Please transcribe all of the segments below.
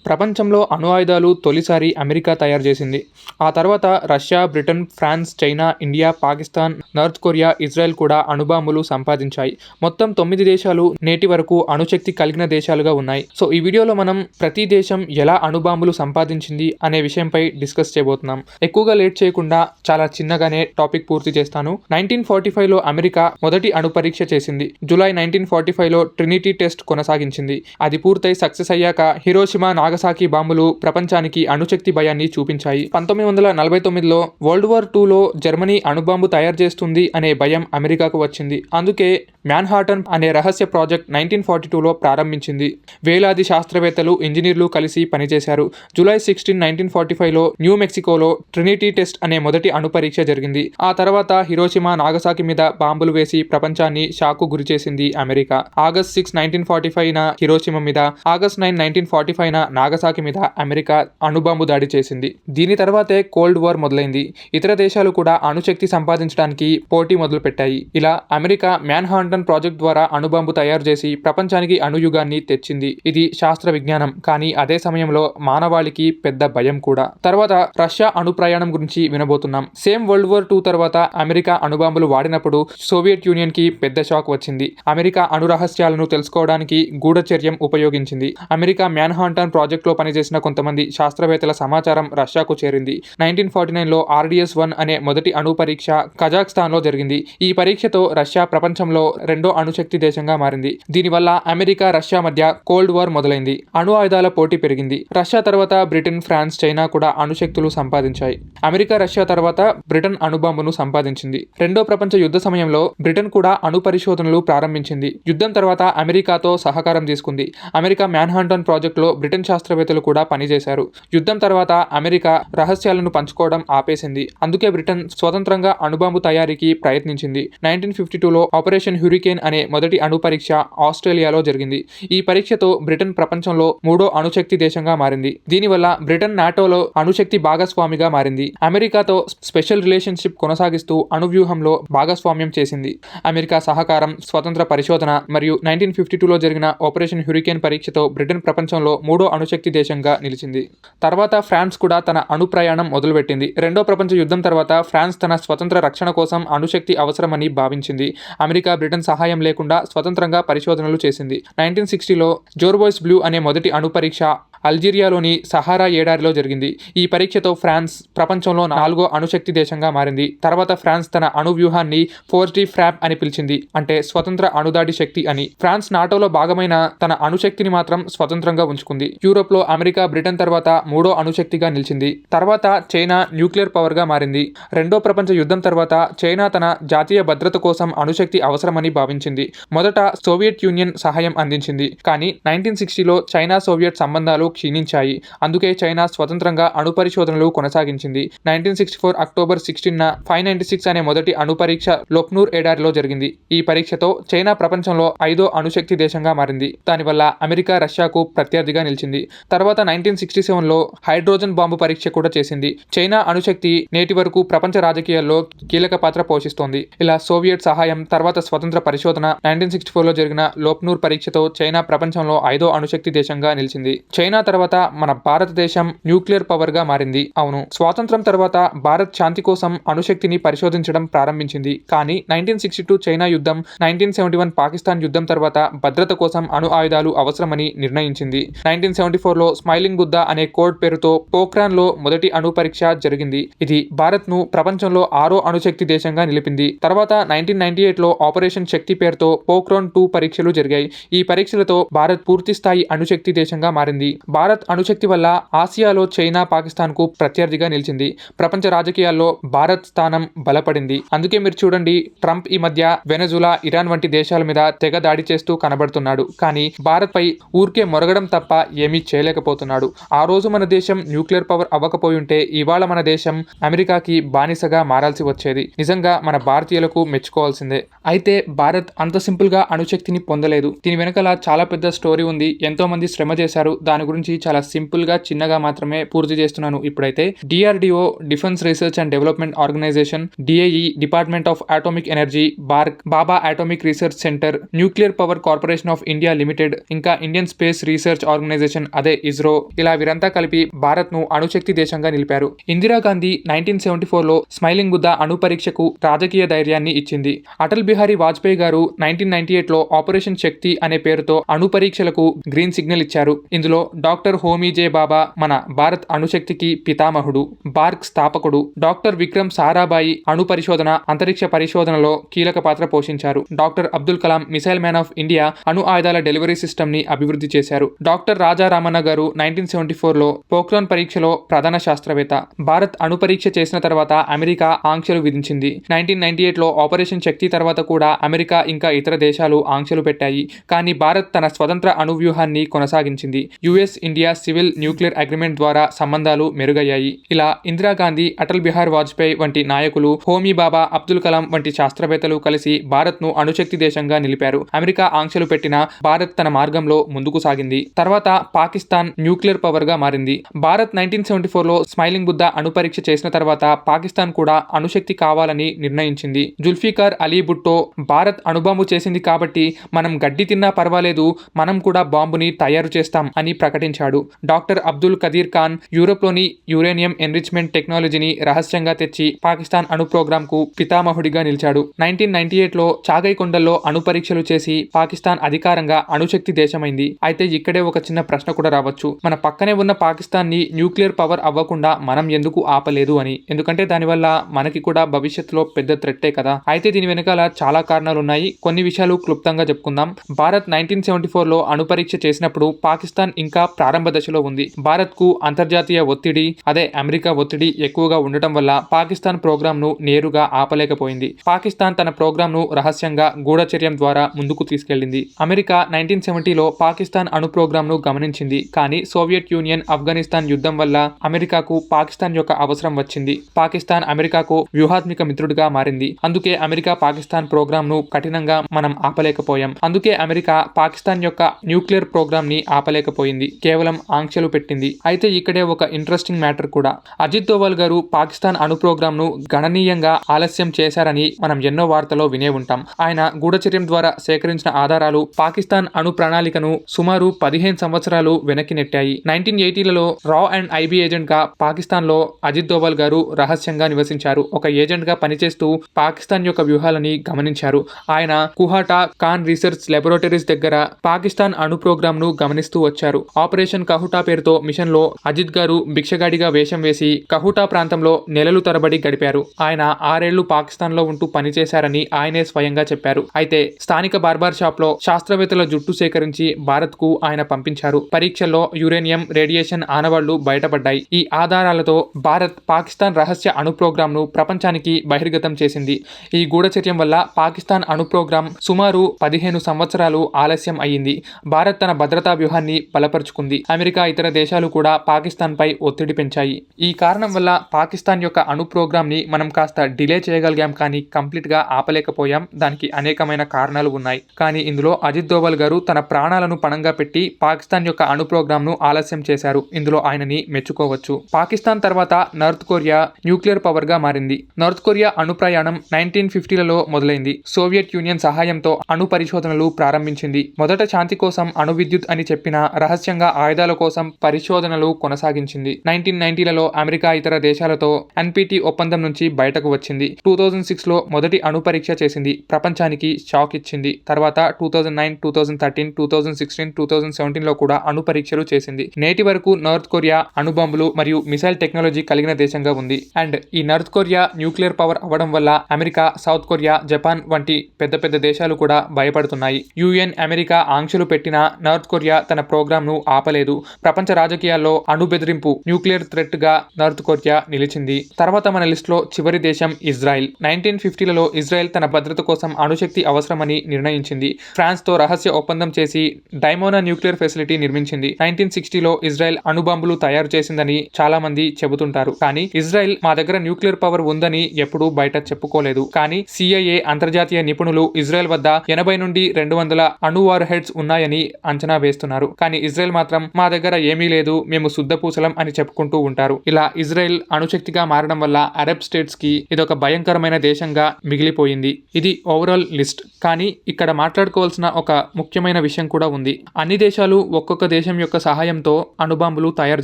ప్రపంచంలో అణు ఆయుధాలు తొలిసారి అమెరికా తయారు చేసింది. ఆ తర్వాత Russia, Britain, France, China, India, Pakistan, North Korea, Israel కూడా అణుబాంబులు సంపాదించాయి. మొత్తం 9 దేశాలు నేటి వరకు అణుశక్తి కలిగిన దేశాలుగా ఉన్నాయి. సో ఈ వీడియోలో మనం ప్రతి దేశం ఎలా అణుబాంబులు సంపాదించింది అనే విషయంపై డిస్కస్ చేయబోతున్నాం. ఎక్కువగా లేట్ చేయకుండా చాలా చిన్నగానే టాపిక్ పూర్తి చేస్తాను. 1945లో అమెరికా మొదటి అణు పరీక్ష చేసింది. జూలై 1945లో ట్రినిటీ టెస్ట్ కొనసాగించింది. అది పూర్తయి సక్సెస్ అయ్యాక హిరోషిమా, నాగసాకి బాంబులు ప్రపంచానికి అణుశక్తి భయాన్ని చూపించాయి. 1949లో వరల్డ్ వార్ II జర్మనీ అణుబాంబు తయారు చేస్తుంది అనే భయం అమెరికాకు వచ్చింది. అందుకే మ్యాన్హాటన్ అనే రహస్య ప్రాజెక్ట్ 1942లో ప్రారంభించింది. వేలాది శాస్త్రవేత్తలు, ఇంజనీర్లు కలిసి పనిచేశారు. జూలై 16, 1945లో న్యూ మెక్సికోలో ట్రినిటీ టెస్ట్ అనే మొదటి అణు పరీక్ష జరిగింది. ఆ తర్వాత హిరోషిమా, నాగసాకి మీద బాంబులు వేసి ప్రపంచాన్ని షాక్కు గురిచేసింది అమెరికా. ఆగస్ట్ 6, 1945న హిరోషిమా మీద, ఆగస్ట్ 9, 1945న నాగసాకి మీద అమెరికా అణుబాంబు దాడి చేసింది. దీని తర్వాతే కోల్డ్ వార్ మొదలైంది. ఇతర దేశాలు కూడా అణుశక్తి సంపాదించడానికి పోటీ మొదలుపెట్టాయి. ఇలా అమెరికా మ్యాన్హాటన్ ప్రాజెక్ట్ ద్వారా అణుబాంబు తయారు చేసి ప్రపంచానికి అణుయుగాన్ని తెచ్చింది. ఇది శాస్త్ర విజ్ఞానం, కానీ అదే సమయంలో మానవాళికి పెద్ద భయం కూడా. తర్వాత రష్యా అణు ప్రయాణం గురించి వినబోతున్నాం. సేమ్ వరల్డ్ వార్ II తర్వాత అమెరికా అణుబాంబులు వాడినప్పుడు సోవియట్ యూనియన్ కి పెద్ద షాక్ వచ్చింది. అమెరికా అణు రహస్యాలను తెలుసుకోవడానికి గూఢచర్యం ఉపయోగించింది. అమెరికా మ్యాన్హాటన్ ప్రాజెక్ట్ లో పనిచేసిన కొంతమంది శాస్త్రవేత్తల సమాచారం రష్యాకు చేరింది. 1949లో RDS-1 అనే మొదటి అణు పరీక్ష కజాఖ్స్తాన్ లో జరిగింది. ఈ పరీక్షతో రష్యా ప్రపంచంలో రెండో అణుశక్తి దేశంగా మారింది. దీనివల్ల అమెరికా, రష్యా మధ్య కోల్డ్ వార్ మొదలైంది. అణు ఆయుధాల పోటీ పెరిగింది. రష్యా తర్వాత బ్రిటన్, ఫ్రాన్స్, చైనా కూడా అణుశక్తులు సంపాదించాయి. అమెరికా, రష్యా తర్వాత బ్రిటన్ అణుబాంబును సంపాదించింది. రెండో ప్రపంచ యుద్ధ సమయంలో బ్రిటన్ కూడా అణు పరిశోధనలు ప్రారంభించింది. యుద్ధం తర్వాత అమెరికాతో సహకారం తీసుకుంది. అమెరికా మ్యాన్హాటన్ ప్రాజెక్టులో బ్రిటన్ శాస్త్రవేత్తలు కూడా పనిచేశారు. యుద్ధం తర్వాత అమెరికా రహస్యాలను పంచుకోవడం ఆపేసింది. అందుకే బ్రిటన్ స్వతంత్రంగా అణుబాంబు తయారీకి ప్రయత్నించింది. 1952లో ఆపరేషన్ హ్యూరికేన్ అనే మొదటి అణు పరీక్ష ఆస్ట్రేలియాలో జరిగింది. ఈ పరీక్షతో బ్రిటన్ ప్రపంచంలో మూడో అణుశక్తి దేశంగా మారింది. దీనివల్ల బ్రిటన్ నాటోలో అణుశక్తి భాగస్వామిగా మారింది. అమెరికాతో స్పెషల్ రిలేషన్షిప్ కొనసాగిస్తూ అణు వ్యూహంలో భాగస్వామ్యం చేసింది. అమెరికా సహకారం, స్వతంత్ర పరిశోధన మరియు 1952లో జరిగిన ఆపరేషన్ హ్యూరికేన్ పరీక్షతో బ్రిటన్ ప్రపంచంలో మూడో అణుశక్తి దేశంగా నిలిచింది. తర్వాత ఫ్రాన్స్ కూడా తన అణు ప్రయాణం మొదలుపెట్టింది. రెండో ప్రపంచ యుద్ధం తర్వాత ఫ్రాన్స్ తన స్వతంత్ర రక్షణ కోసం అణుశక్తి అవసరమని భావించింది. అమెరికా, బ్రిటన్ సహాయం లేకుండా స్వతంత్రంగా పరిశోధనలు చేసింది. 1960లో జోర్బోయిస్ బ్లూ అనే మొదటి అణు పరీక్ష అల్జీరియాలోని సహారా ఎడారిలో జరిగింది. ఈ పరీక్షతో ఫ్రాన్స్ ప్రపంచంలో నాలుగో అణుశక్తి దేశంగా మారింది. తర్వాత ఫ్రాన్స్ తన అణు వ్యూహాన్ని ఫోర్స్ డి ఫ్రాప్ అని పిలిచింది, అంటే స్వతంత్ర అణుదాడి శక్తి అని. ఫ్రాన్స్ నాటోలో భాగమైన తన అణుశక్తిని మాత్రం స్వతంత్రంగా ఉంచుకుంది. యూరోప్ లో అమెరికా, బ్రిటన్ తర్వాత మూడో అణుశక్తిగా నిలిచింది. తర్వాత చైనా న్యూక్లియర్ పవర్ గా మారింది. రెండో ప్రపంచ యుద్ధం తర్వాత చైనా తన జాతీయ భద్రత కోసం అణుశక్తి అవసరమని భావించింది. మొదట సోవియట్ యూనియన్ సహాయం అందించింది, కానీ 1960లో చైనా సోవియట్ సంబంధాలు క్షీణించాయి. అందుకే చైనా స్వతంత్రంగా అణు పరిశోధనలు కొనసాగించింది. 1964 అక్టోబర్ 16న 596 అనే మొదటి అణు పరీక్ష లోప్నూర్ ఎడారిలో జరిగింది. ఈ పరీక్షతో చైనా ప్రపంచంలో ఐదో అణుశక్తి దేశంగా మారింది. దానివల్ల అమెరికా రష్యాకు ప్రత్యర్థిగా నిలిచింది. తర్వాత 1967లో హైడ్రోజన్ బాంబు పరీక్ష కూడా చేసింది. చైనా అణుశక్తి నేటి వరకు ప్రపంచ రాజకీయాల్లో కీలక పాత్ర పోషిస్తోంది. ఇలా సోవియట్ సహాయం, తర్వాత స్వతంత్ర పరిశోధన, 1964లో జరిగిన లోప్నూర్ పరీక్షతో చైనా ప్రపంచంలో ఐదో అణుశక్తి దేశంగా నిలిచింది. చైనా తర్వాత మన భారతదేశం న్యూక్లియర్ పవర్ గా మారింది. అవును, స్వాతంత్రం తర్వాత భారత్ శాంతి కోసం అణుశక్తిని పరిశోధించడం ప్రారంభించింది. కానీ 1962 చైనా యుద్ధం, 1971 పాకిస్తాన్ యుద్ధం తర్వాత భద్రత కోసం అణు ఆయుధాలు అవసరమని నిర్ణయించింది. 1974లో స్మైలింగ్ బుద్ధ అనే కోడ్ పేరుతో పోఖ్రాన్ లో మొదటి అణు పరీక్ష జరిగింది. ఇది భారత్ ను ప్రపంచంలో ఆరో అణుశక్తి దేశంగా నిలిపింది. తర్వాత 1998లో ఆపరేషన్ శక్తి పేరుతో పోఖ్రాన్ 2 పరీక్షలు జరిగాయి. ఈ పరీక్షలతో భారత్ పూర్తి స్థాయి అణుశక్తి దేశంగా మారింది. భారత్ అణుశక్తి వల్ల ఆసియాలో చైనా, పాకిస్తాన్ కు ప్రత్యర్థిగా నిలిచింది. ప్రపంచ రాజకీయాల్లో భారత్ స్థానం బలపడింది. అందుకే మీరు చూడండి, ట్రంప్ ఈ మధ్య వెనజులా, ఇరాన్ వంటి దేశాల మీద తెగ దాడి చేస్తూ కనబడుతున్నాడు. కానీ భారత్ పై ఊరికే మొరగడం తప్ప ఏమీ చేయలేకపోతున్నాడు. ఆ రోజు మన దేశం న్యూక్లియర్ పవర్ అవ్వకపోయి ఉంటే ఇవాళ మన దేశం అమెరికాకి బానిసగా మారాల్సి వచ్చేది. నిజంగా మన భారతీయులకు మెచ్చుకోవాల్సిందే. అయితే భారత్ అంత సింపుల్ గా అణుశక్తిని పొందలేదు. దీని వెనకాల చాలా పెద్ద స్టోరీ ఉంది. ఎంతో మంది శ్రమ చేశారు. దాని గురించి చాలా సింపుల్ గా చిన్నగా మాత్రమే పూర్తి చేస్తున్నాను. ఇప్పుడైతే DRDO defence research and development organisation, DAE department of atomic energy, BARC Bhabha atomic research centre, nuclear power corporation of India limited, ఇంకా ఇండియన్ స్పేస్ రీసెర్చ్ ఆర్గనైజేషన్ అదే ఇస్రో, ఇలా వీరంతా కలిపి భారత్ ను అణుశక్తి దేశంగా నిలిపారు. ఇందిరాగాంధీ 1974లో స్మైలింగ్ బుద్ధ అణు పరీక్షకు రాజకీయ ధైర్యాన్ని ఇచ్చింది. అటల్ బిహారీ వాజ్పేయి గారు 1998లో ఆపరేషన్ శక్తి అనే పేరుతో అణు పరీక్షలకు గ్రీన్ సిగ్నల్ ఇచ్చారు. ఇందులో డాక్టర్ హోమీ జే బాబా మన భారత్ అణుశక్తికి పితామహుడు, బార్క్ స్థాపకుడు. డాక్టర్ విక్రమ్ సారాభాయి అణు పరిశోధన, అంతరిక్ష పరిశోధనలో కీలక పాత్ర పోషించారు. Doctor Abdul Kalam missile man of India అణు ఆయుధాల డెలివరీ సిస్టమ్ ని అభివృద్ధి చేశారు. డాక్టర్ రాజా రామన్న గారు 1974లో పోఖ్రాన్ పరీక్షలో ప్రధాన శాస్త్రవేత్త. భారత్ అణు పరీక్ష చేసిన తర్వాత అమెరికా ఆంక్షలు విధించింది. 1998లో ఆపరేషన్ శక్తి తర్వాత కూడా అమెరికా ఇంకా ఇతర దేశాలు ఆంక్షలు పెట్టాయి. కానీ భారత్ తన స్వతంత్ర అణు వ్యూహాన్ని కొనసాగించింది. US India civil nuclear agreement ద్వారా సంబంధాలు మెరుగయ్యాయి. ఇలా ఇందిరాగాంధీ, అటల్ బిహారీ వాజ్పేయి వంటి నాయకులు, హోమీ బాబా, అబ్దుల్ కలాం వంటి శాస్త్రవేత్తలు కలిసి భారత్ ను అణుశక్తి దేశంగా నిలిపారు. అమెరికా ఆంక్షలు పెట్టినా భారత్ తన మార్గంలో ముందుకు సాగింది. తర్వాత పాకిస్తాన్ న్యూక్లియర్ పవర్ గా మారింది. భారత్ 1974లో స్మైలింగ్ బుద్ధ అణు పరీక్ష చేసిన తర్వాత పాకిస్తాన్ కూడా అణుశక్తి కావాలని నిర్ణయించింది. జుల్ఫికార్ అలీ భుట్టో భారత్ అణుబాంబు చేసింది కాబట్టి మనం గడ్డి తిన్నా పర్వాలేదు, మనం కూడా బాంబుని తయారు చేస్తాం అని ప్రకటించాడు. డాక్టర్ అబ్దుల్ కదీర్ ఖాన్ యూరోప్లోని యురేనియం ఎన్రిచ్మెంట్ టెక్నాలజీని రహస్యంగా తెచ్చి పాకిస్తాన్ అణు ప్రోగ్రామ్ కు పితామహుడిగా నిలిచాడు. 1998లో చాగై కొండల్లో అణు పరీక్షలు చేసి పాకిస్తాన్ అధికారంగా అణుశక్తి దేశమైంది. అయితే ఇక్కడే ఒక చిన్న ప్రశ్న కూడా రావచ్చు, మన పక్కనే ఉన్న పాకిస్తాన్ ని న్యూక్లియర్ పవర్ అవ్వకుండా మనం ఎందుకు ఆపలేదు అని. ఎందుకంటే దానివల్ల మనకి కూడా భవిష్యత్తులో పెద్ద థ్రెట్టే కదా. అయితే దీని వెనకాల చాలా కారణాలు ఉన్నాయి. కొన్ని విషయాలు క్లుప్తంగా చెప్పుకుందాం. భారత్ 1974లో అణు పరీక్ష చేసినప్పుడు పాకిస్తాన్ ఇంకా ప్రారంభ దశలో ఉంది. భారత్ కు అంతర్జాతీయ ఒత్తిడి, అదే అమెరికా ఒత్తిడి ఎక్కువగా ఉండటం వల్ల పాకిస్తాన్ ప్రోగ్రామ్ ను నేరుగా ఆపలేకపోయింది. పాకిస్తాన్ తన ప్రోగ్రామ్ ను రహస్యంగా గూఢచర్యం ద్వారా ముందుకు తీసుకెళ్లింది. అమెరికా 1970లో పాకిస్తాన్ అణు ప్రోగ్రామ్ ను గమనించింది. కానీ సోవియట్ యూనియన్, ఆఫ్ఘనిస్తాన్ యుద్ధం వల్ల అమెరికాకు పాకిస్తాన్ యొక్క అవసరం వచ్చింది. పాకిస్తాన్ అమెరికాకు వ్యూహాత్మక మిత్రుడిగా మారింది. అందుకే అమెరికా పాకిస్తాన్ ప్రోగ్రామ్ ను కఠినంగా మనం ఆపలేకపోయాం. అందుకే అమెరికా పాకిస్తాన్ యొక్క న్యూక్లియర్ ప్రోగ్రామ్ ని ఆపలేకపోయింది, కేవలం ఆంక్షలు పెట్టింది. అయితే ఇక్కడే ఒక ఇంట్రెస్టింగ్ మ్యాటర్ కూడా. అజిత్ దోవల్ గారు పాకిస్తాన్ అణు ప్రోగ్రామ్ ను గణనీయంగా ఆలస్యం చేశారని మనం ఎన్నో వార్తలో వినే ఉంటాం. ఆయన గూఢచర్యం ద్వారా సేకరించిన ఆధారాలు పాకిస్తాన్ అణు ప్రణాళికను సుమారు 15 సంవత్సరాలు వెనక్కి నెట్టాయి. 1980లలో రా అండ్ IB ఏజెంట్ గా పాకిస్తాన్ లో అజిత్ దోవల్ గారు రహస్యంగా నివసించారు. ఒక ఏజెంట్ గా పనిచేస్తూ పాకిస్తాన్ యొక్క వ్యూహాలని గమనించారు. ఆయన కుహాటా ఖాన్ రీసెర్చ్ లాబొరేటరీస్ దగ్గర పాకిస్తాన్ అణు ప్రోగ్రామ్ ను గమనిస్తూ వచ్చారు. ఆపరేషన్ కహుటా పేరుతో మిషన్ లో అజిత్ గారు భిక్షగాడిగా వేషం వేసి కహుటా ప్రాంతంలో నెలలు తరబడి గడిపారు. ఆయన 6 ఏళ్లు పాకిస్తాన్ లో ఉంటూ పనిచేశారని ఆయనే స్వయంగా చెప్పారు. అయితే స్థానిక బార్బార్ షాప్ లో శాస్త్రవేత్తల జుట్టు సేకరించి భారత్ కు ఆయన పంపించారు. పరీక్షల్లో యురేనియం, రేడియేషన్ ఆనవాళ్లు బయటపడ్డాయి. ఈ ఆధారాలతో భారత్ పాకిస్తాన్ రహస్య అణు ప్రోగ్రామ్ ను ప్రపంచానికి బహిర్గతం చేసింది. ఈ గూఢచర్యం వల్ల పాకిస్తాన్ అణు ప్రోగ్రామ్ సుమారు 15 సంవత్సరాలు ఆలస్యం అయ్యింది. భారత్ తన భద్రతా వ్యూహాన్ని బలపరుచుకుంది. అమెరికా, ఇతర దేశాలు కూడా పాకిస్తాన్ పై ఒత్తిడి పెంచాయి. ఈ కారణం వల్ల పాకిస్తాన్ యొక్క అణు ప్రోగ్రామ్ ని మనం కాస్త డిలే చేయగలిగాం, కానీ కంప్లీట్ గా ఆపలేకపోయాం. దానికి అనేకమైన కారణాలు ఉన్నాయి. కానీ ఇందులో అజిత్ దోవల్ గారు తన ప్రాణాలను పణంగా పెట్టి పాకిస్తాన్ యొక్క అణు ప్రోగ్రామ్ ను ఆలస్యం చేశారు. ఇందులో ఆయనని మెచ్చుకోవచ్చు. పాకిస్తాన్ తర్వాత నార్త్ కొరియా న్యూక్లియర్ పవర్ గా మారింది. నార్త్ కొరియా అణు ప్రయాణం 1950లలో మొదలైంది. సోవియట్ యూనియన్ సహాయంతో అణు పరిశోధనలు ప్రారంభించింది. మొదట శాంతి కోసం అణు విద్యుత్ అని చెప్పిన రహస్యంగా ఆయుధాల కోసం పరిశోధనలు కొనసాగించింది. 1990లలో అమెరికా ఇతర దేశాలతో NPT ఒప్పందం నుంచి బయటకు వచ్చింది. 2006లో మొదటి అణు పరీక్ష చేసింది. ప్రపంచానికి షాక్ ఇచ్చింది. తర్వాత 2009, 2013, 2016, 2017లో కూడా అణు పరీక్షలు చేసింది. నేటి వరకు నార్త్ కొరియా అణుబాంబులు మరియు మిసైల్ టెక్నాలజీ కలిగిన దేశంగా ఉంది. అండ్ ఈ నార్త్ కొరియా న్యూక్లియర్ పవర్ అవ్వడం వల్ల అమెరికా, సౌత్ కొరియా, జపాన్ వంటి పెద్ద పెద్ద దేశాలు కూడా భయపడుతున్నాయి. UN, అమెరికా ఆంక్షలు పెట్టినా నార్త్ కొరియా తన ప్రోగ్రామ్ ను ఆపలేదు. ప్రపంచ రాజకీయాల్లో అణు బెదిరింపు, న్యూక్లియర్ థ్రెట్ గా నార్త్ కొరియా నిలిచింది. తర్వాత మన లిస్ట్ లో చివరి దేశం ఇజ్రాయెల్. 1950లలో ఇజ్రాయెల్ తన భద్రత కోసం అణుశక్తి అవసరమని నిర్ణయించింది. ఫ్రాన్స్ తో రహస్య ఒప్పందం చేసి డైమోనా న్యూక్లియర్ ఫెసిలిటీ నిర్మించింది. 1960లో ఇజ్రాయెల్ అణుబాంబులు తయారు చేసిందని చాలా మంది చెబుతుంటారు. కానీ ఇజ్రాయెల్ మా దగ్గర న్యూక్లియర్ పవర్ ఉందని ఎప్పుడూ బయట చెప్పుకోలేదు. కానీ CIA అంతర్జాతీయ నిపుణులు ఇజ్రాయెల్ వద్ద 80 నుండి 200 అణు వార్ హెడ్స్ ఉన్నాయని అంచనా వేస్తున్నారు. కానీ ఇజ్రాయెల్ మాత్రం మా దగ్గర ఏమీ లేదు, మేము శుద్ధపూసలం అని చెప్పుకుంటూ ఉంటారు. ఇలా ఇజ్రాయెల్ అణుశక్తిగా మారడం వల్ల అరబ్ స్టేట్స్ కి ఇదొక భయంకరమైన దేశంగా మిగిలిపోయింది. ఇది ఓవరాల్ లిస్ట్. కానీ ఇక్కడ మాట్లాడుకోవాల్సిన ఒక ముఖ్యమైన విషయం కూడా ఉంది. అన్ని దేశాలు ఒక్కొక్క దేశం యొక్క సహాయంతో అణుబాంబులు తయారు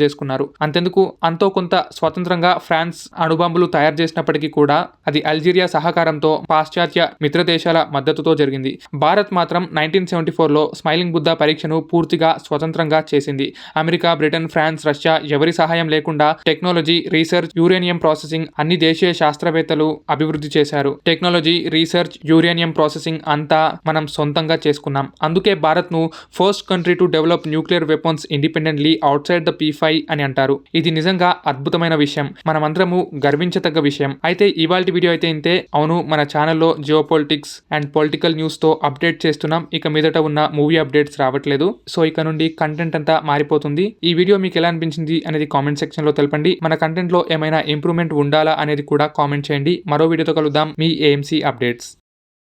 చేసుకున్నారు. అంతెందుకు, అంతో కొంత స్వతంత్రంగా ఫ్రాన్స్ అణుబాంబులు తయారు చేసినప్పటికీ కూడా అది అల్జీరియా సహకారంతో పాశ్చాత్య మిత్ర దేశాల మద్దతుతో జరిగింది. భారత్ మాత్రం 1974లో స్మైలింగ్ బుద్ధ పరీక్షను పూర్తిగా స్వతంత్రంగా చేసింది. అమెరికా, బ్రిటన్, ఫ్రాన్స్, రష్యా ఎవరి సహాయం లేకుండా టెక్నాలజీ, రీసెర్చ్, యురేనియం ప్రాసెసింగ్ అన్ని దేశీయ శాస్త్రవేత్తలు అభివృద్ధి చేశారు. టెక్నాలజీ, రీసెర్చ్, యురేనియం ప్రాసెసింగ్ అంతా మనం సొంతంగా చేసుకున్నాం. అందుకే భారత్ ను first country to develop nuclear weapons independently out side the P5 అని అంటారు. ఇది నిజంగా అద్భుతమైన విషయం, మనమందరము గర్వించదగ్గ విషయం. అయితే ఇవాల్టి వీడియో అయితే ఇంతే. అవును, మన ఛానల్లో geopolitics and political news తో అప్డేట్ చేస్తున్నాం. ఇక మీదట ఉన్న మూవీ అప్డేట్స్ రావట్లేదు. సో ఇక నుండి కంటెంట్ అంతా మారిపోతుంది. ఈ వీడియో మీకు ఎలా అనిపించింది అనేది కామెంట్ సెక్షన్ లో తెలపండి. మన కంటెంట్ లో ఏమైనా ఇంప్రూవ్మెంట్ ఉండాలా అనేది కూడా కామెంట్ చేయండి. మరో వీడియోతో కలుద్దాం. మీ AMC అప్డేట్స్.